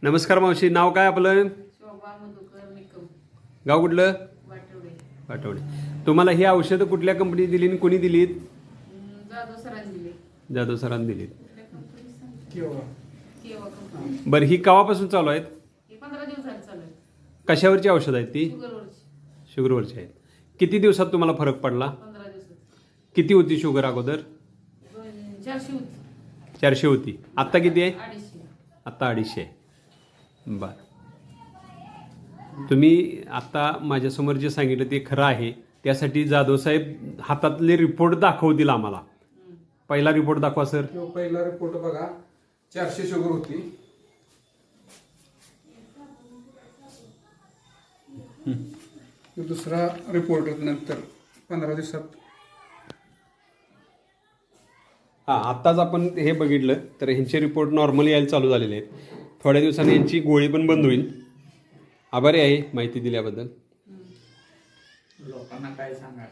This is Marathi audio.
नमस्कार मावशी, नाव काय आपलं? शोभा मधुकर निकम, गाव कुठलं? वाटवडे. वाटवडे. तुम्हाला ही औषधं कुठल्या कंपनी दिली आणि कोणी दिलीत? जाधव सरांनी दिले. जाधव सरांनी दिलीत. केव्हा कंपनी. बरं, ही केव्हापासून चालू आहेत? हे 15 दिवस झाले चालू आहे. कशावरची औषध आहेत ती? शुगरवरची. शुगरवरची आहेत. किती दिवसात तुम्हाला फरक पडला? 15 दिवसात. किती होती शुगर अगोदर? 400 होती. 400 होती. आत्ता किती आहे? 250. आत्ता 250 आहे. बरं, तुम्ही आता माझ्यासमोर जे सांगितलं ते खरं आहे. त्यासाठी जाधव साहेब हातातले रिपोर्ट दाखवतील आम्हाला. पहिला रिपोर्ट दाखवा सर. पहिला रिपोर्ट बघा, 400 शुगर होती. दुसरा रिपोर्ट नंतर 15 दिवसात. हां, आत्ताच आपण हे बघितलं तर ह्यांचे रिपोर्ट नॉर्मल यायला चालू झालेले आहेत. थोड्या दिवसांनी यांची गोळी पण बंद होईल. आभारी आहे माहिती दिल्याबद्दल. लोकांना काय सांगा.